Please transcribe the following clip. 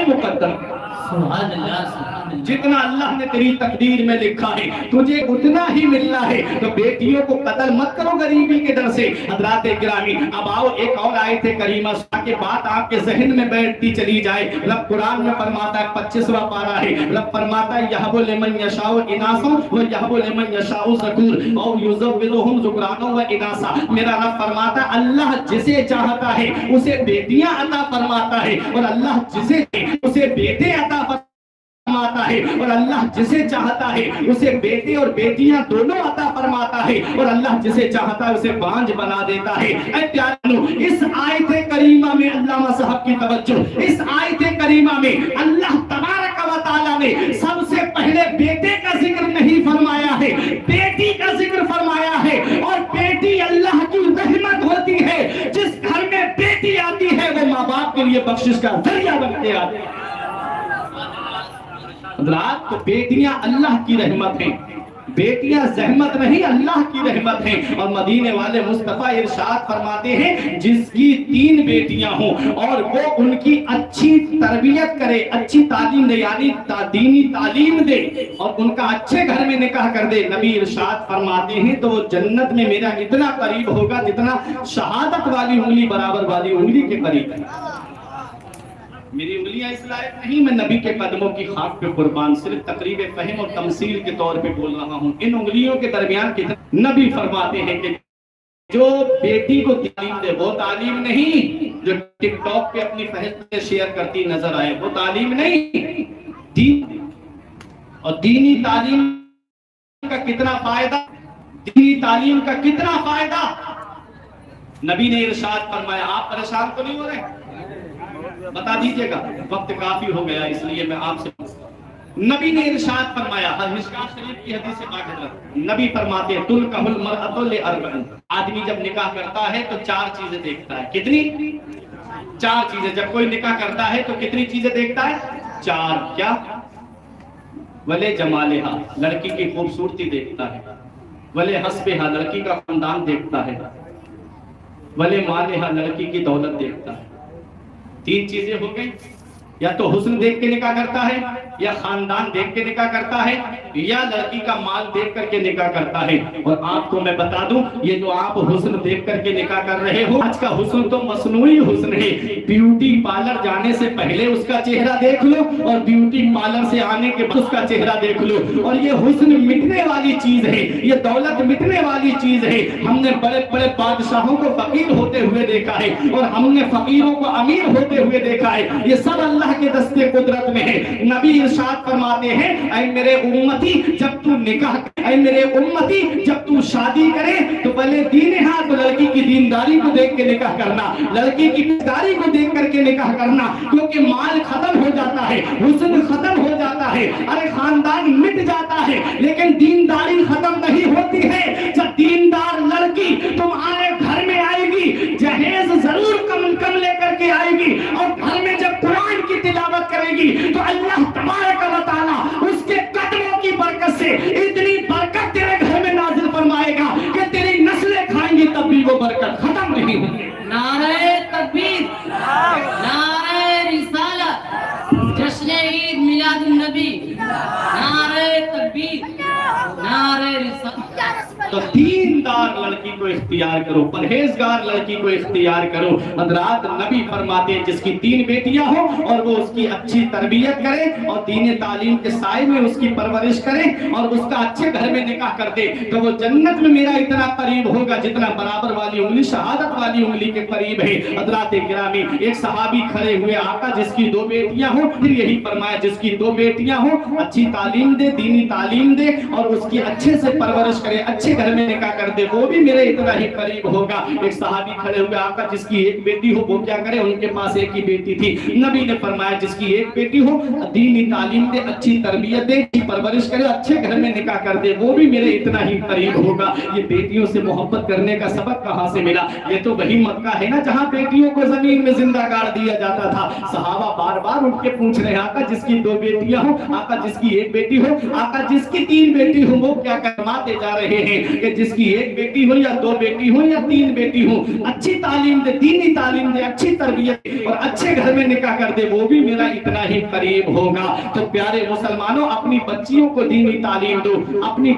مقدر سبحان اللہ، جتنا اللہ نے تیری تقدیر میں لکھا ہے تجھے اتنا ہی ملنا ہے. تو بیٹیوں کو قتل مت کرو غریبی کے ڈر سے. حضرات گرامی اب آؤ ایک اور آیت کریمہ کے بات آپ کے ذہن میں بیٹھتی چلی جائے. رب قرآن میں فرماتا ہے 25واں پارہ ہے, رب فرماتا ہے یہب لمن یشاء اناثا و یہب لمن یشاء ذکور او یزوجہم ذکرانا و اناثا. میرا رب فرماتا ہے اللہ جسے چاہتا ہے اسے بیٹیاں عطا فرماتا ہے, اور اللہ جسے اسے بیٹے عطا فرماتا ہے, اور اللہ جسے چاہتا ہے اسے بیٹے اور بیٹیاں دونوں عطا فرماتا ہے, اور اللہ جسے چاہتا ہے اسے بانج بنا دیتا ہے. اے پیارو, اس آیت کریمہ میں علامہ صاحب کی توجہ, اس آیت کریمہ میں اللہ تبارک و تعالیٰ نے سب سے پہلے بیٹے کا ذکر نہیں فرمایا ہے, بیٹی کا ذکر فرمایا ہے. اور بیٹی اللہ کی رحمت ہوتی ہے. جس گھر میں بیٹی آتی ہے وہ ماں باپ کے لیے بخشش کا ذریعہ بنتے آتے ہیں. حضرات تو بیٹیاں اللہ کی رحمت ہیں, بیٹیاں زحمت نہیں اللہ کی رحمت ہیں. اور مدینے والے مصطفیٰ ارشاد فرماتے ہیں جس کی 3 بیٹیاں ہوں اور وہ ان کی اچھی تربیت کرے, اچھی تعلیم دے, یعنی دینی تعلیم دے اور ان کا اچھے گھر میں نکاح کر دے, نبی ارشاد فرماتے ہیں تو وہ جنت میں میرا اتنا قریب ہوگا جتنا شہادت والی انگلی برابر والی انگلی کے قریب ہے. میری انگلیاں اس لائق نہیں میں نبی کے قدموں کی خاک پہ قربان, صرف تقریب فہم اور تمثیل کے طور پہ بول رہا ہوں. ان انگلیوں کے درمیان کتنے نبی فرماتے ہیں کہ جو بیٹی کو تعلیم دے وہ تعلیم نہیں جو ٹک ٹاک پہ اپنی فہرست شیئر کرتی نظر آئے, وہ تعلیم نہیں. دین اور دینی تعلیم کا کتنا فائدہ, دینی تعلیم کا کتنا فائدہ. نبی نے ارشاد فرمایا, آپ پریشان تو نہیں ہو رہے, بتا دیجئے گا, وقت کافی ہو گیا اس لیے میں آپ سے. نبی نے ارشاد فرمایا, مشکوٰۃ شریف کی حدیث سے باقی نبی فرماتے ہیں تنکح المرأۃ لأربع. آدمی جب نکاح کرتا ہے تو 4 چیزیں دیکھتا ہے. کتنی؟ 4 چیزیں. جب کوئی نکاح کرتا ہے تو کتنی چیزیں دیکھتا ہے؟ 4. کیا؟ ولے جمالہا, لڑکی کی خوبصورتی دیکھتا ہے. ولے حسبہا, لڑکی کا خاندان دیکھتا ہے. ولے مالہا, لڑکی کی دولت دیکھتا ہے. 3 چیزیں ہو گئی. یا تو حسن دیکھ کے نکاح کرتا ہے, یا خاندان دیکھ کے نکاح کرتا ہے, یا لڑکی کا مال دیکھ کر کے نکاح کرتا ہے. اور آپ کو میں بتا دوں یہ جو آپ حسن دیکھ کر کے نکاح کر رہے ہو, آج کا حسن تو مصنوعی حسن ہے. بیوٹی پارلر جانے سے پہلے اس کا چہرہ دیکھ لو اور بیوٹی پارلر سے آنے کے بعد اس کا چہرہ دیکھ لو. اور یہ حسن مٹنے والی چیز ہے, یہ دولت مٹنے والی چیز ہے. ہم نے بڑے بڑے بادشاہوں کو فقیر ہوتے ہوئے دیکھا ہے اور ہم نے فقیروں کو امیر ہوتے ہوئے دیکھا ہے. یہ سب اللہ کے دستے قدرت میں ہے. نبی ارشاد فرماتے ہیں اے میرے امتی جب تو نکاح, اے میرے امتی جب تو شادی کرے تو پہلے دینہا, تو لڑکی کی دینداری کو دیکھ کے نکاح کرنا, لڑکی کی دینداری کو دیکھ کر کے نکاح کرنا. کیونکہ مال ختم ہو جاتا ہے, حسن ختم ہو جاتا ہے, ارے خاندان مٹ جاتا ہے, لیکن دینداری ختم نہیں ہوتی ہے. جب دیندار لڑکی تمہارے گھر میں آئے گی جہیز ضرور کم لے کر کے آئے گی, اور گھر میں جب قرآن کی تلاوت کرے گی تو اللہ تبارک و تعالیٰ اس کے قدموں کی برکت سے اتنی برکت تیرے گھر میں نازل فرمائے گا کہ تیری نسلیں کھائیں گی تب بھی وہ برکت ختم نہیں ہوگی. نعرہ تکبیر, نعرہ رسالت, جشن عید میلاد النبی, نعرہ تکبیر, نعرہ رسالت. تو دیندار لڑکی کو اختیار کرو, پرہیزگار لڑکی کو اختیار کرو. حضرات نبی فرماتے ہیں جس کی 3 بیٹیاں ہوں اور وہ اس کی اچھی تربیت کرے اور دین تعلیم کے سائے میں اس کی پرورش کرے اور اس کا اچھے گھر میں نکاح کر دے تو وہ جنت میں میرا اتنا قریب ہوگا جتنا برابر والی انگلی شہادت والی انگلی کے قریب ہے. حضرات گرامی, ایک صحابی کھڑے ہوئے, آقا جس کی 2 بیٹیاں ہوں, پھر یہی فرمایا جس کی 2 بیٹیاں ہوں اچھی تعلیم دے, دینی تعلیم دے اور اس کی اچھے سے پرورش کرے, اچھے گھر میں نکاح کر دے, وہ بھی میرے اتنا ہی قریب ہوگا. ایک صحابی کھڑے ہوئے, آقا جس کی 1 بیٹی ہو وہ کیا کرے, ان کے پاس 1 ہی بیٹی تھی. نبی نے فرمایا جس کی 1 بیٹی ہو دینی تعلیم دے, اچھی تربیت دے, پرورش کرے, اچھے گھر میں نکاح کر دے, وہ بھی میرے اتنا ہی قریب ہوگا. یہ بیٹیوں سے محبت کرنے کا سبق کہاں سے ملا؟ یہ تو وہی مکہ ہے نا جہاں بیٹیوں کو زمین میں زندہ گاڑ دیا جاتا تھا. صحابہ بار بار اٹھ کے پوچھ رہے ہیں آقا جس کی 2 بیٹیاں ہوں, آقا جس کی 1 بیٹی ہو, آقا جس کی 3 بیٹی ہوں, وہ کیا فرماتے جا رہے ہیں کہ جس کی ایک بیٹی ہو یا دو بیٹی ہو یا تین بیٹی ہو، اچھی تعلیم دے، دینی تعلیم دے، اچھی تربیت اور اچھے گھر میں نکاح کر دے، وہ بھی میرا اتنا ہی قریب ہوگا۔ تو پیارے مسلمانوں، اپنی بچیوں کو دینی تعلیم دو، اپنی